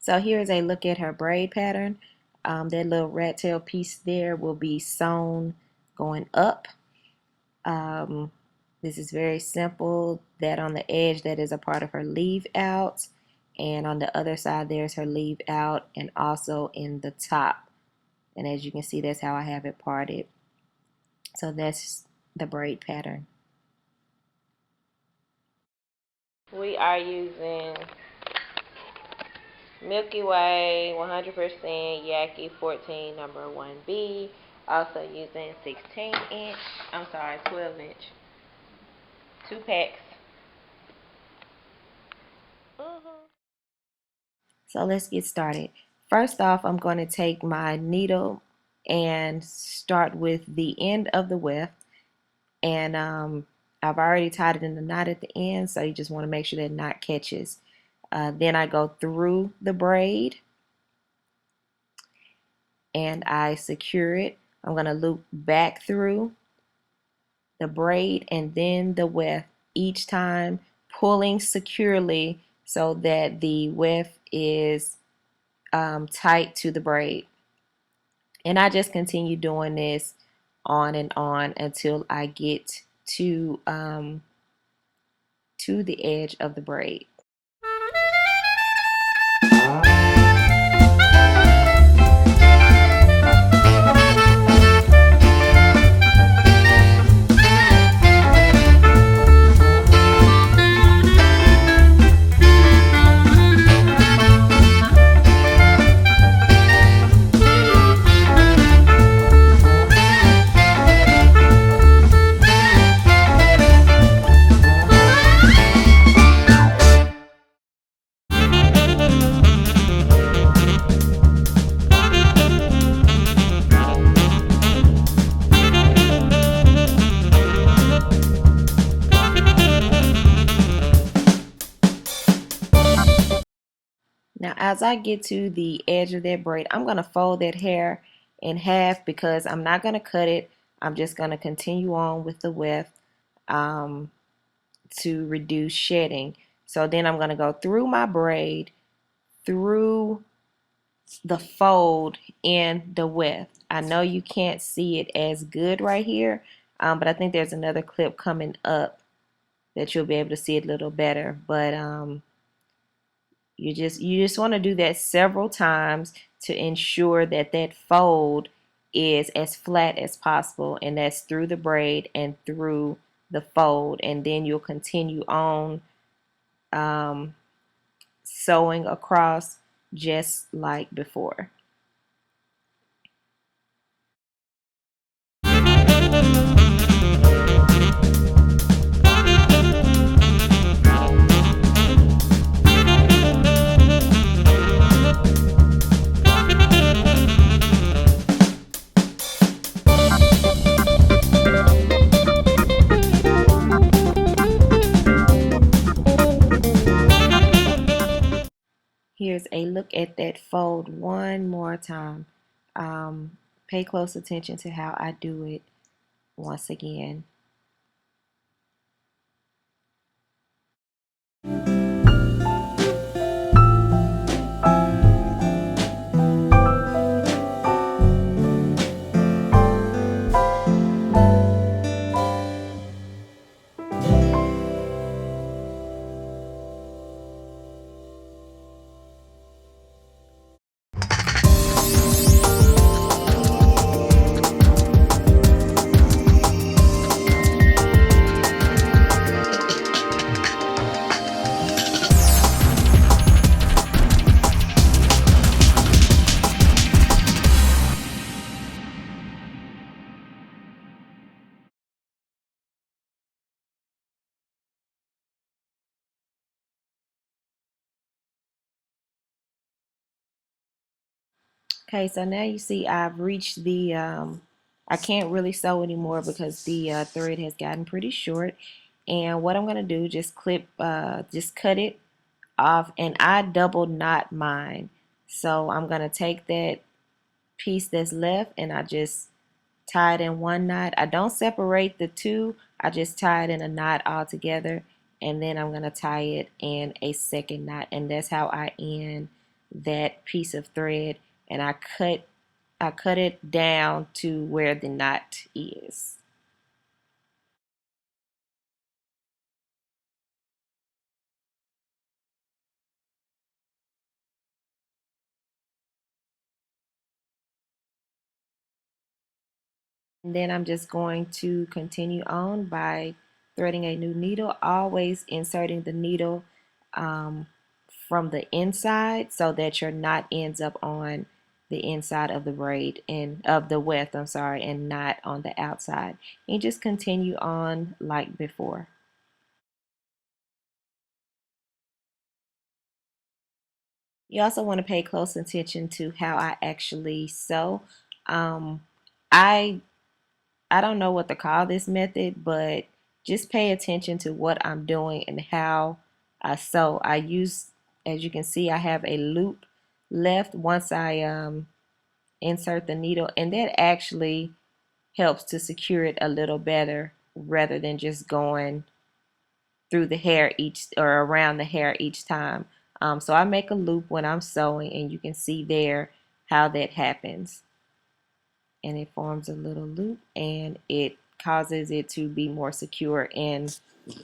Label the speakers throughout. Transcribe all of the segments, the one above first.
Speaker 1: So here is a look at her braid pattern. That little rat tail piece there will be sewn going up. This is very simple. That on the edge, that is a part of her leave out, and on the other side there's her leave out, and also in the top. And as you can see, that's how I have it parted. So that's the braid pattern. We are using Milky Way 100% Yaki 14 number 1B. Also using 12 inch. 2 packs. So let's get started. First off, I'm going to take my needle and start with the end of the weft. And I've already tied it in the knot at the end, so you just want to make sure that knot catches. Then I go through the braid and I secure it. I'm going to loop back through the braid and then the weft, each time pulling securely so that the weft is tight to the braid. And I just continue doing this on and on until I get to the edge of the braid. Now, as I get to the edge of that braid, I'm going to fold that hair in half because I'm not going to cut it. I'm just going to continue on with the weft to reduce shedding. So then I'm going to go through my braid, through the fold in the weft. I know you can't see it as good right here, but I think there's another clip coming up that you'll be able to see it a little better. But you just want to do that several times to ensure that that fold is as flat as possible, and that's through the braid and through the fold, and then you'll continue on sewing across just like before. Here's a look at that fold one more time. Pay close attention to how I do it once again. Okay, so now you see I've reached the, I can't really sew anymore because the thread has gotten pretty short. And what I'm going to do, just just cut it off, and I double knot mine. So I'm going to take that piece that's left and I just tie it in one knot. I don't separate the two, I just tie it in a knot all together, and then I'm going to tie it in a second knot, and that's how I end that piece of thread, and I cut it down to where the knot is. And then I'm just going to continue on by threading a new needle, always inserting the needle um, from the inside so that your knot ends up on the inside of the braid and of the weft, I'm sorry, and not on the outside. And just continue on like before. You also want to pay close attention to how I actually sew. Um, I I don't know what to call this method, but just pay attention to what I'm doing and how I sew. I use, as you can see, I have a loop left once I insert the needle, and that actually helps to secure it a little better rather than just going through the hair each or around the hair each time. So I make a loop when I'm sewing, and you can see there how that happens. And it forms a little loop, and it causes it to be more secure, and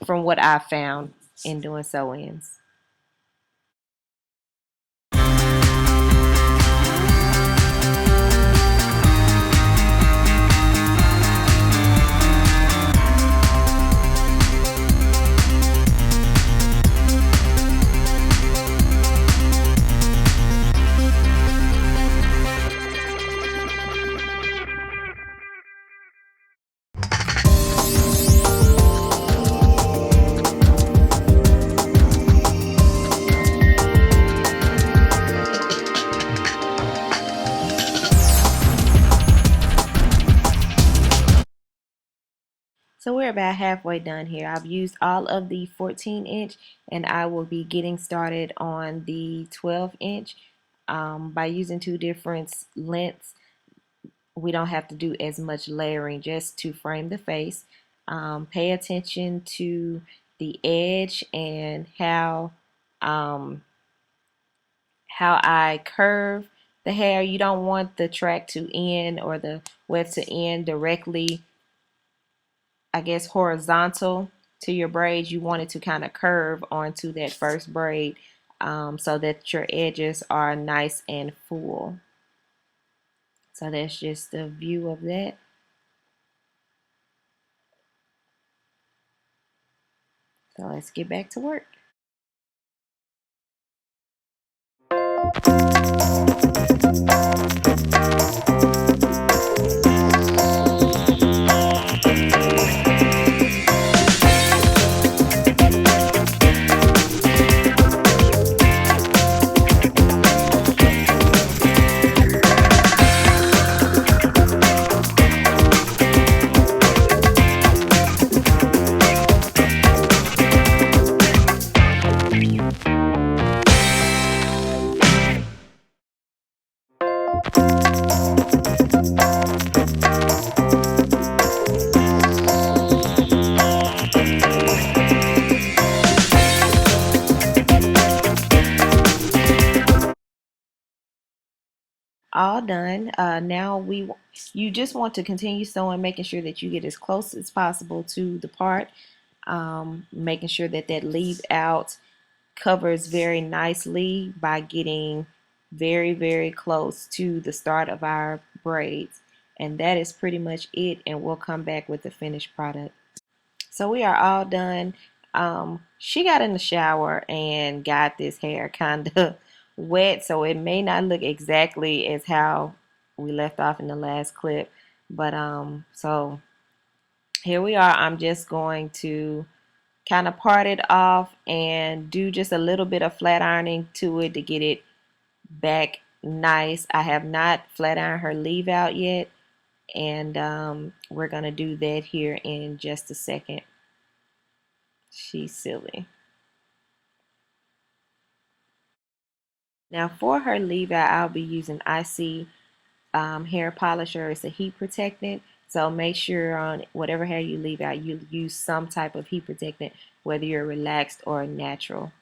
Speaker 1: from what I found in doing sew-ins. So we're about halfway done here. I've used all of the 14-inch, and I will be getting started on the 12-inch. By using two different lengths, we don't have to do as much layering just to frame the face. Pay attention to the edge and um, how I curve the hair. You don't want the track to end or the weft to end directly, I guess, horizontal to your braids. You want it to kind of curve onto that first braid, so that your edges are nice and full. So that's just a view of that. So let's get back to work. All done. Now you just want to continue sewing, making sure that you get as close as possible to the part, making sure that that leave out covers very nicely by getting very, very close to the start of our braids. And that is pretty much it, and we'll come back with the finished product. So we are all done. She got in the shower and got this hair kind of wet, so it may not look exactly as how we left off in the last clip. But so here we are. I'm just going to kind of part it off and do just a little bit of flat ironing to it to get it back nice. I have not flat ironed her leave out yet, and we're gonna do that here in just a second. She's silly. Now for her leave out, I'll be using Icy hair polisher. It's a heat protectant. So make sure on whatever hair you leave out, you use some type of heat protectant, whether you're relaxed or natural.